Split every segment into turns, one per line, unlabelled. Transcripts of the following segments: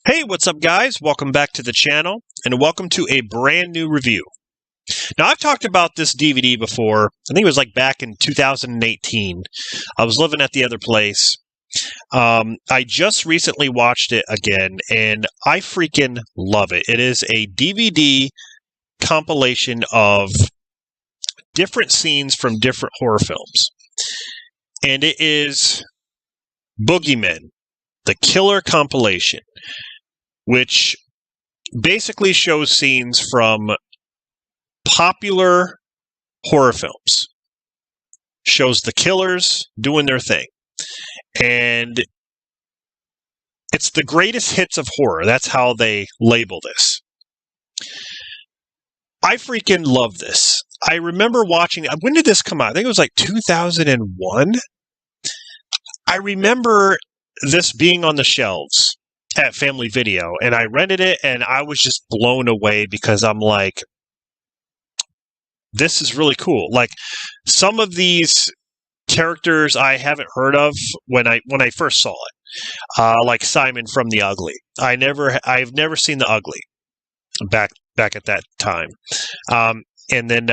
Hey, what's up, guys? Welcome back to the channel, and welcome to a brand new review. Now, I've talked about this DVD before. I think it was like back in 2018. I was living at the other place. I just recently watched it again, and I freaking love it. It is a DVD compilation of different scenes from different horror films. And it is Boogeymen, the Killer Compilation, which basically shows scenes from popular horror films. Shows the killers doing their thing. And it's the greatest hits of horror. That's how they label this. I freaking love this. I remember watching it. When did this come out? I think it was like 2001. I remember this being on the shelves at Family Video, and I rented it, and I was just blown away because I'm like, this is really cool. Like, some of these characters I haven't heard of when I first saw it, like Simon from The Ugly. I've never seen The Ugly back at that time, and then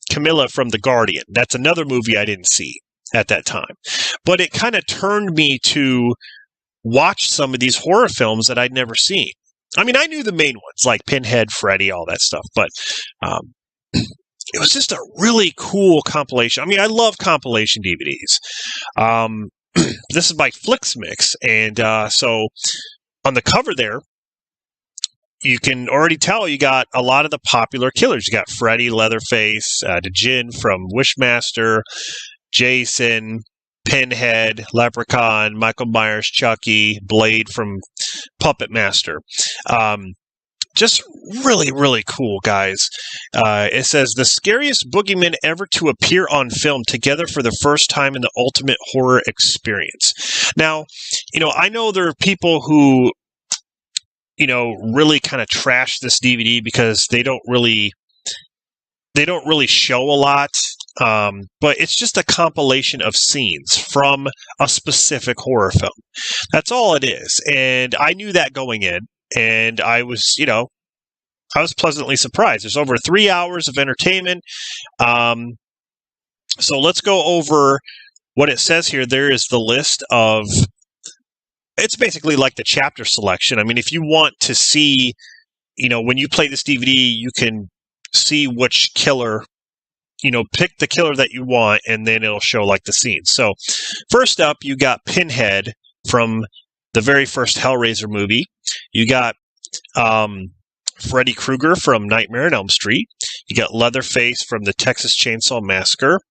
Camilla from The Guardian. That's another movie I didn't see at that time, but it kind of turned me to watch some of these horror films that I'd never seen. I mean, I knew the main ones, like Pinhead, Freddy, all that stuff, but it was just a really cool compilation. I mean, I love compilation DVDs. This is by FlixMix, and so on the cover there, you can already tell you got a lot of the popular killers. You got Freddy, Leatherface, the Djinn from Wishmaster, Jason, Pinhead, Leprechaun, Michael Myers, Chucky, Blade from Puppet Master. Just really, really cool, guys. It says, the scariest boogeymen ever to appear on film together for the first time in the ultimate horror experience. Now, I know there are people who, really kind of trash this DVD because they don't really show a lot. But it's just a compilation of scenes from a specific horror film. That's all it is. And I knew that going in, and I was pleasantly surprised. There's over 3 hours of entertainment. So let's go over what it says here. There is the list of, it's basically like the chapter selection. I mean, if you want to see, when you play this DVD, you can see which killer, pick the killer that you want, and then it'll show like the scenes. So first up, you got Pinhead from the very first Hellraiser movie. You got Freddy Krueger from Nightmare on Elm Street. You got Leatherface from the Texas Chainsaw Massacre,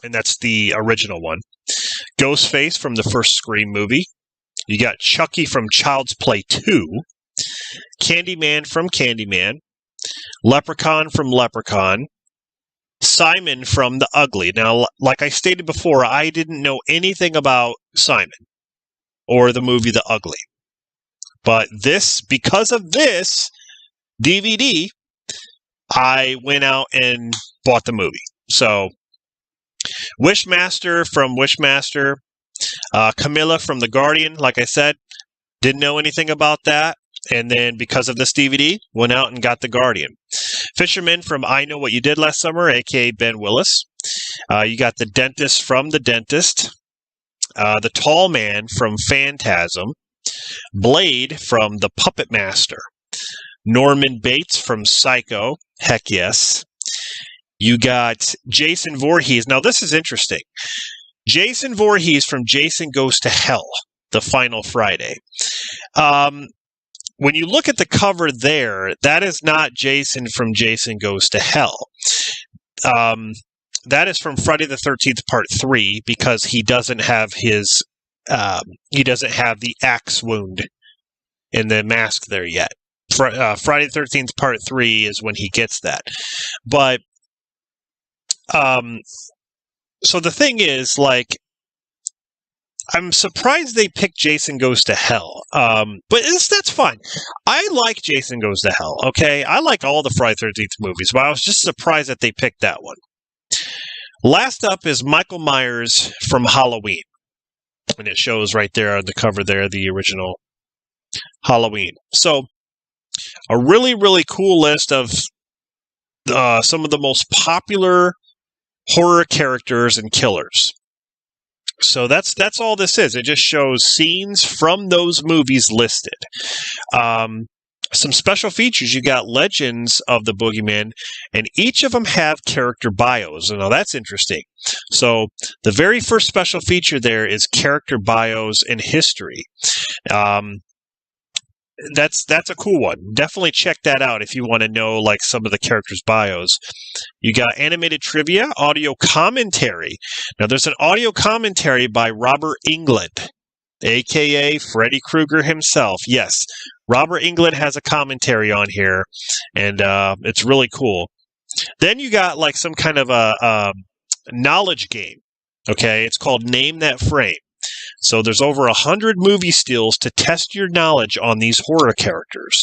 and that's the original one. Ghostface from the first Scream movie. You got Chucky from Child's Play 2. Candyman from Candyman. Leprechaun from Leprechaun. Simon from The Ugly. Now, like I stated before, I didn't know anything about Simon or the movie The Ugly. But because of this DVD, I went out and bought the movie. So, Wishmaster from Wishmaster. Camilla from The Guardian, like I said, didn't know anything about that. And then because of this DVD, went out and got The Guardian. Fisherman from I Know What You Did Last Summer, a.k.a. Ben Willis. You got The Dentist from The Dentist. The Tall Man from Phantasm. Blade from The Puppet Master. Norman Bates from Psycho. Heck yes. You got Jason Voorhees. Now, this is interesting. Jason Voorhees from Jason Goes to Hell, The Final Friday. When you look at the cover there, that is not Jason from Jason Goes to Hell. That is from Friday the 13th Part 3, because he doesn't have the axe wound in the mask there yet. Friday the 13th Part 3 is when he gets that. But, so the thing is, like, I'm surprised they picked Jason Goes to Hell. But that's fine. I like Jason Goes to Hell, okay? I like all the Friday the 13th movies, but I was just surprised that they picked that one. Last up is Michael Myers from Halloween. And it shows right there on the cover there, the original Halloween. So a really, really cool list of some of the most popular horror characters and killers. So that's all this is. It just shows scenes from those movies listed. Some special features. You got legends of the Boogeymen, and each of them have character bios. Now that's interesting. So the very first special feature there is character bios and history. That's a cool one. Definitely check that out if you want to know like some of the characters' bios. You got animated trivia, audio commentary. Now there's an audio commentary by Robert Englund, aka Freddy Krueger himself. Yes, Robert Englund has a commentary on here, and it's really cool. Then you got like some kind of a knowledge game. Okay, it's called Name That Frame. So there's over 100 movie stills to test your knowledge on these horror characters.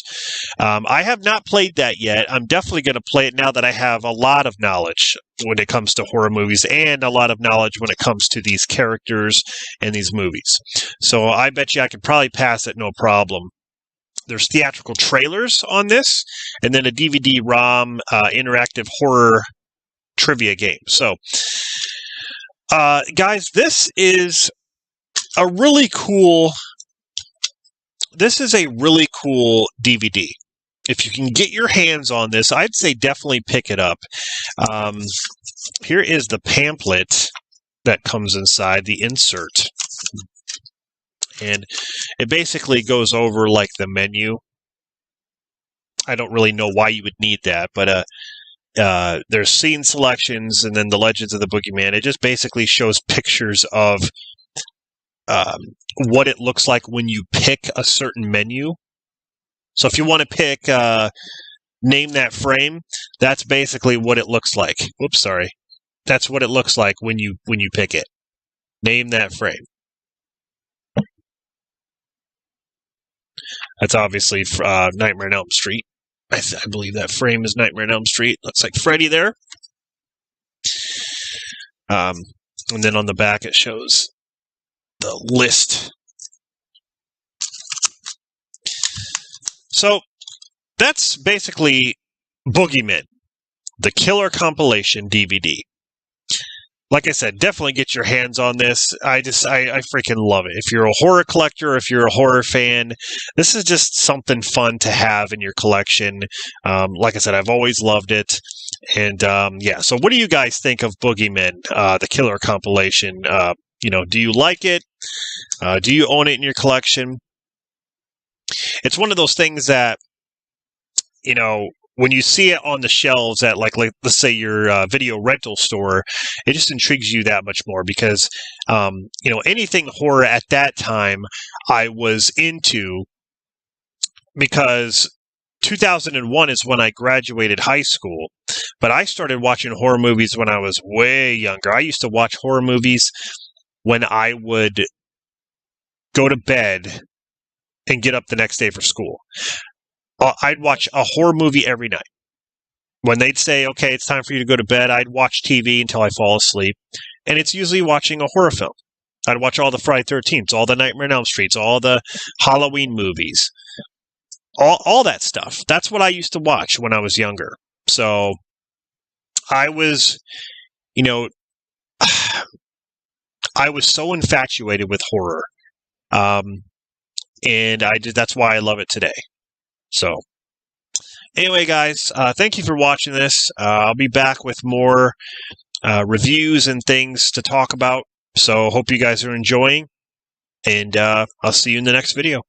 I have not played that yet. I'm definitely going to play it now that I have a lot of knowledge when it comes to horror movies and a lot of knowledge when it comes to these characters and these movies. So I bet you I could probably pass it no problem. There's theatrical trailers on this, and then a DVD-ROM interactive horror trivia game. So, guys, this is a really cool DVD. If you can get your hands on this, I'd say definitely pick it up. Here is the pamphlet that comes inside, the insert. And it basically goes over like the menu. I don't really know why you would need that, but there's scene selections and then the Legends of the Boogeyman. It just basically shows pictures of what it looks like when you pick a certain menu. So if you want to pick Name That Frame, that's basically what it looks like. Whoops, sorry. That's what it looks like when you pick it. Name That Frame. That's obviously Nightmare on Elm Street. I believe that frame is Nightmare on Elm Street. Looks like Freddy there. And then on the back it shows the list. So that's basically Boogeymen, the Killer Compilation DVD. Like I said, definitely get your hands on this. I freaking love it. If you're a horror collector, if you're a horror fan, this is just something fun to have in your collection. Like I said, I've always loved it. And yeah, so what do you guys think of Boogeymen, the Killer Compilation? Do you like it? Do you own it in your collection? It's one of those things that, when you see it on the shelves at like let's say your video rental store, it just intrigues you that much more because, anything horror at that time I was into, because 2001 is when I graduated high school, but I started watching horror movies when I was way younger. I used to watch horror movies when I would go to bed and get up the next day for school. I'd watch a horror movie every night. When they'd say, okay, it's time for you to go to bed, I'd watch TV until I fall asleep. And it's usually watching a horror film. I'd watch all the Friday 13th, all the Nightmare on Elm Street, all the Halloween movies, all that stuff. That's what I used to watch when I was younger. So I was, I was so infatuated with horror. And that's why I love it today. So, anyway, guys, thank you for watching this. I'll be back with more reviews and things to talk about. So, hope you guys are enjoying, and I'll see you in the next video.